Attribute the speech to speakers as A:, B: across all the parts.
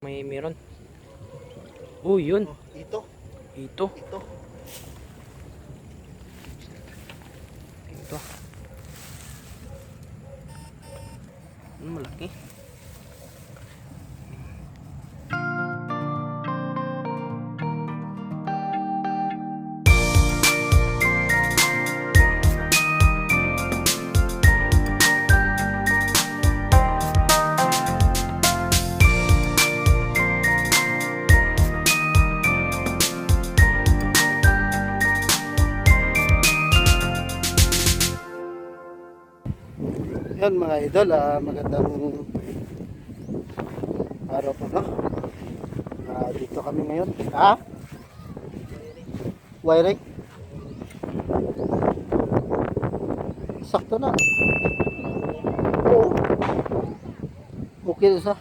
A: Meron. Oh, yun.
B: Oh, ito.
A: Ito.
B: Ito.
A: Ito. Malaki.
B: Yan mga idol, magandang araw po, no? Dito kami ngayon. Wiring. Sakto na. Oo. Okay na sa.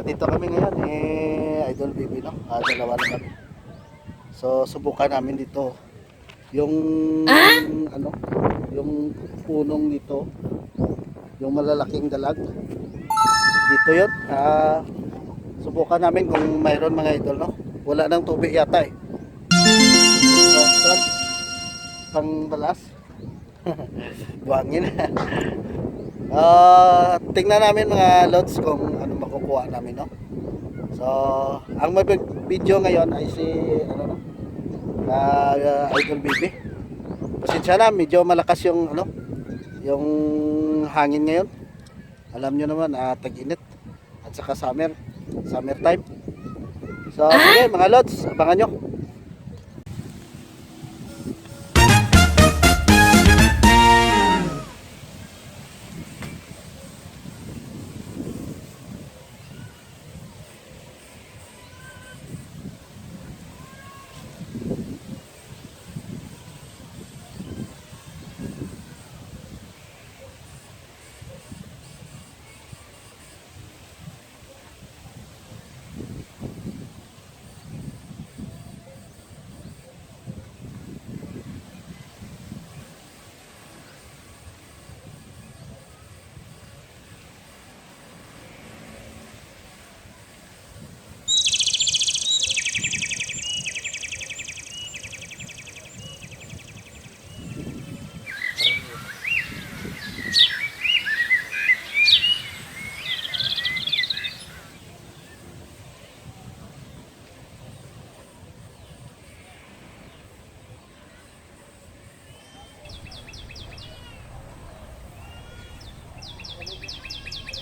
B: Dito kami ngayon, Idol Baby, no? Dalawa na kami. So, subukan namin dito. Yung, ano, yung punong dito, yung malalaking dalag. Dito yun. Subukan namin kung mayroon mga idol, no? Wala nang tubig yata eh. So, pang balas. Buhangin. Tingnan namin mga lods kung ano makukuha namin, no? So, ang may video ngayon ay si ano, no? Idol Baby. Pasensya na, medyo malakas yung ano, yung hangin ngayon. Alam nyo naman, tag-init at saka summer time. So, sige mga lods, abangan nyo.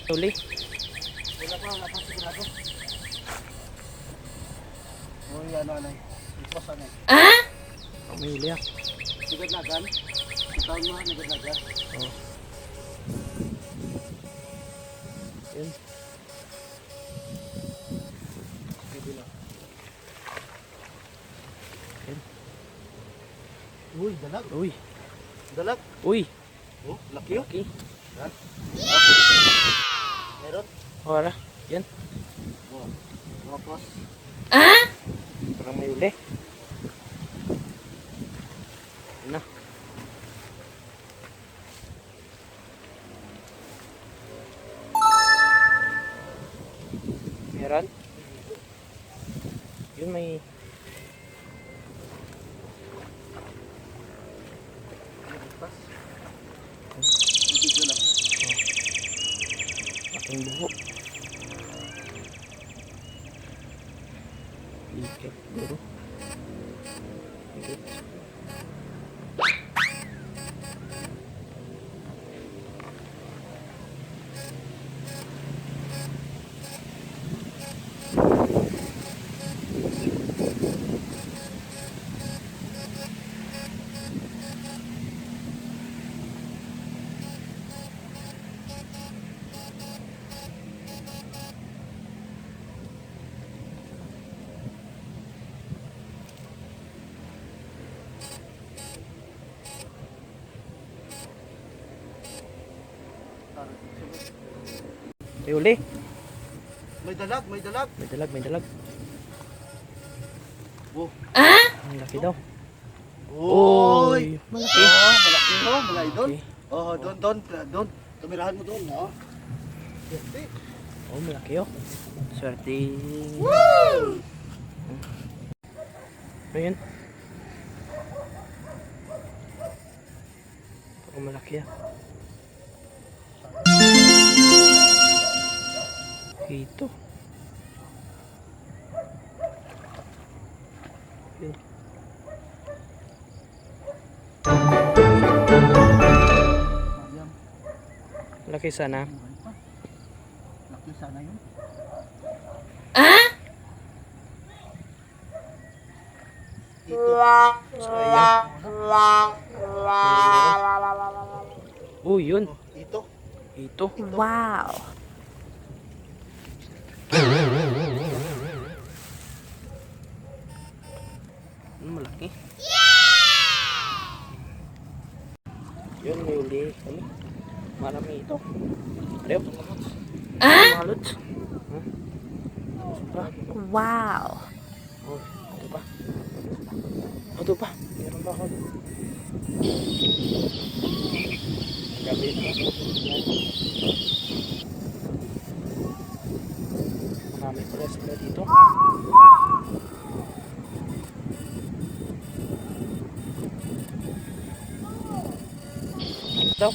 A: Uli.
B: Wala pa sigurado. Oh, yan ano eh. Ipos ano eh.
A: May uli ah.
B: Nagadlagan. Itaw mo, nagadlagan.
A: Oh. Yun. Yun.
B: Uy, dalag.
A: Uy.
B: Dalag.
A: Uy.
B: Oh, laki yun.
A: Laki.
B: Yan. Meron.
A: Wala. Yan.
B: Oh, tapos.
A: Parang may uli. Yun na. Meron. Yun may
B: Video lang.
A: aking buho. Ikat bro. Ikat. May uli.
B: May dalag, may dalag.
A: May dalag, may dalag.
B: Oh.
A: Ang laki daw.
B: Oy,
A: malaki.
B: Oh, malaki ho, mga idol.
A: Okay.
B: Oh, doon. Kamerahan mo doon, no? Yes,
A: Oh, malaki oh. Swerte. Ayun. Oh, malaki ah. Ito. Yun. Laki sana.
B: Laki sana yun.
A: Sayang. Oh, yun.
B: Ito.
A: Ito.
C: Wow.
A: Malaki. Yun, may uli kami. Marami ito. Ayaw. Mga lods. Pa.
C: Wow.
A: Oh, ito pa. Oh, ito pa. Meron pa ako. Gabi ito. Marami pala sila dito. Ito.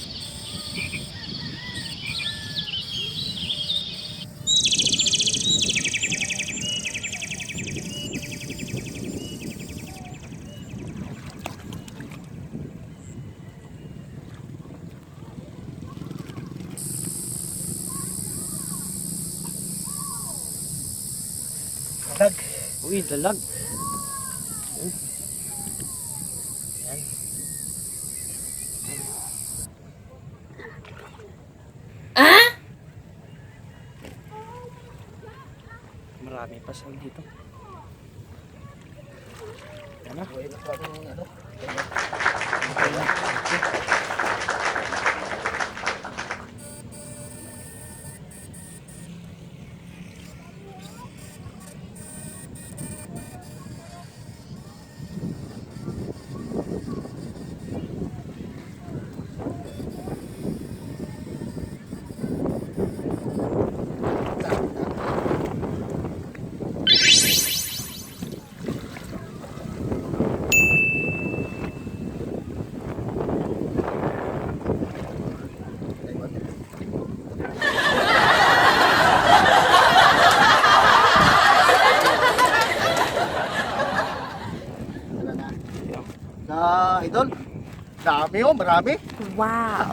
B: Dalag.
A: Uy, dalag. Yan. Marami pa sila dito. Yan na.
B: Idol. Dami oh, marami.
C: Wow.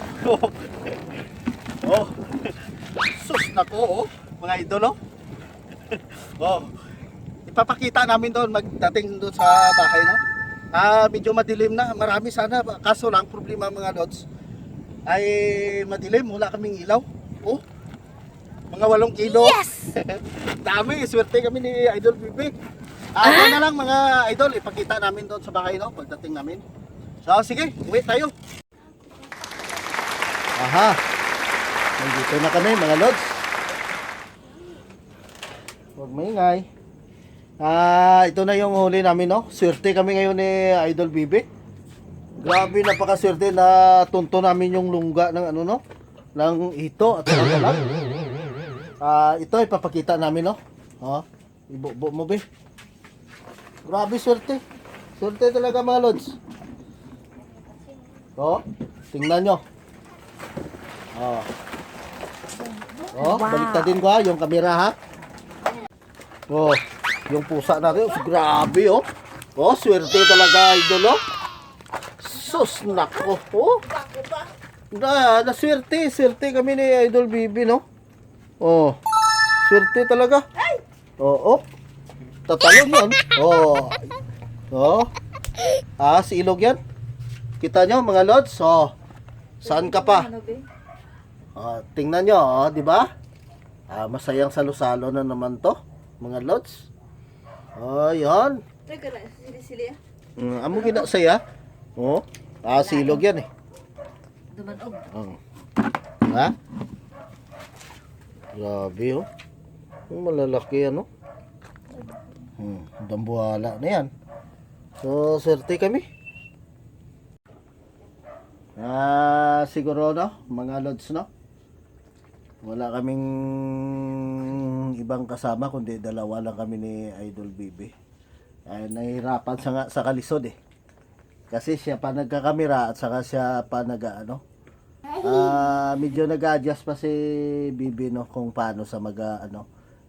B: Oh. Sus nako oh, mga idol oh. Oh. Ipapakita namin doon magdating doon sa bahay no. Medyo madilim na, marami sana kaso lang problema mga lods ay madilim, wala kaming ilaw. Oh. Mga 8 kilo.
C: Yes!
B: Dami, swerte kami ni Idol Bibi. Ano na lang mga idol, ipakita namin doon sa bahay no pagdating namin. So sige, uwi tayo. Aha. Nandito na kami mga lods. Huwag maingay. Ito na yung huli namin no. Swerte kami ngayon ni Idol Bibi. Grabe, napakaswerte na tunto namin yung lungga ng ano no, ng ito at saka lang. Ito ipapakita namin no. Oh, ibubo mo be. Grabe swerte. Swerte talaga mga lods. Oh, tingnan nyo. Oh. Oh,
C: Wow.
B: baliktadin ko ha, yung kamera ha. Oh, yung pusa natin, oh, grabe oh. Oh, swerte talaga idol oh. Sus, nako. Oh. Swerte kami ni Idol Bibi no. Oh, swerte talaga. Oo. Oh. Tatalon yun. Oh. Oh. Si ilog yan. Kita nyo mga lods. Oh. Saan ka pa? Tingnan nyo, oh, di ba? Masayang salo-salo na naman to, mga lods. Oh, yan. Amo gina saya. Oh. Silog yan eh.
C: Dumanog.
B: Ha? Grabe oh. Malalaki ano. Dambuhala na yan. So, swerte kami. Siguro no, mga lods no. Wala kaming ibang kasama kundi dalawa lang kami ni Idol Bibi. Ay nahihirapan sa kalisod eh. Kasi siya pa nagkakamera at saka siya pa medyo nag-adjust pa si Bibi no kung paano sa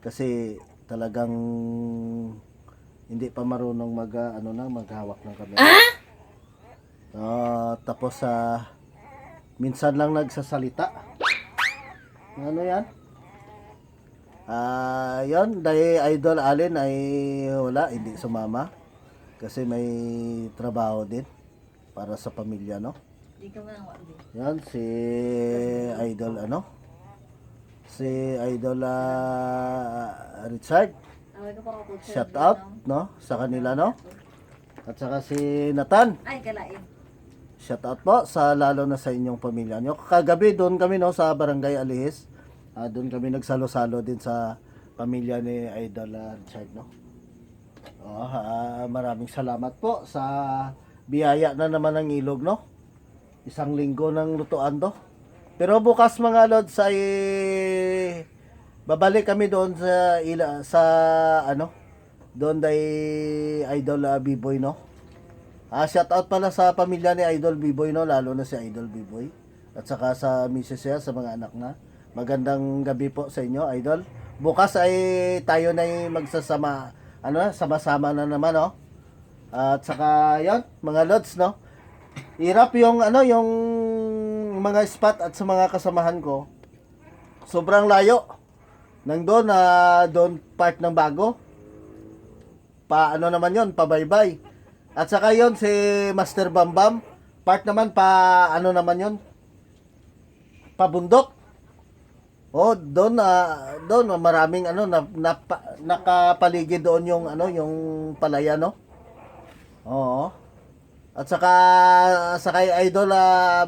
B: kasi talagang hindi pa marunong maghawak ng camera. Tapos minsan lang nagsasalita. Ano yan? Yon dahil Idol Allen ay wala, hindi sumama kasi may trabaho din para sa pamilya, no?
C: Di ka man wala.
B: Yan si Idol si Idol Richard.
C: Away ka pa ako.
B: Shout out, no? Sa kanila, no? At saka si Nathan.
C: Ay, kalain.
B: Shout out po sa lalo na sa inyong pamilya nyo. Kagabi doon kami no sa Barangay Alihis. Doon kami nagsalo-salo din sa pamilya ni Idol Richard, no. Maraming salamat po sa biyaya na naman ng ilog, no. Isang linggo ng lutuan to. Pero bukas mga lods ay babalik kami doon doon day Idol B-Boy, no. Shout out pala sa pamilya ni Idol B-Boy, no, lalo na si Idol B-Boy at saka sa misis niya, sa mga anak na. Magandang gabi po sa inyo, Idol. Bukas ay tayo na magsasama, sama-sama na naman, no. At saka 'yon, mga lods, no. Hirap yung yung mga spot at sa mga kasamahan ko. Sobrang layo. Doon doon part ng bago. Naman 'yon, pabaybay. At saka 'yon si Master Bambam, part naman naman 'yon. Pabundok. Doon maraming nakapaligid doon yung yung palaya, no. Oo. At saka kay Idol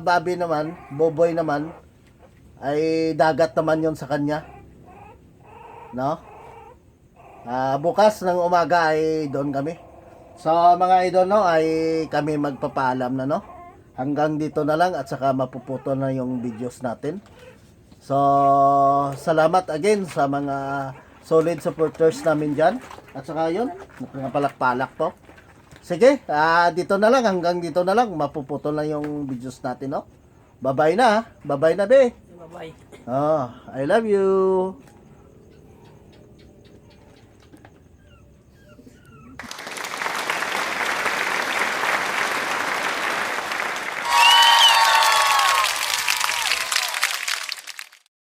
B: Bobby naman, Boboy naman ay dagat naman 'yon sa kanya. No? Bukas ng umaga ay doon kami. So mga idol, no, ay kami magpapaalam na, no. Hanggang dito na lang at saka mapuputo na yung videos natin. So, salamat again sa mga solid supporters namin dyan. At saka yun, napalak-palak po. Sige, dito na lang, hanggang dito na lang, mapuputo na yung videos natin, no? Bye-bye na, be.
A: Bye-bye.
B: I love you.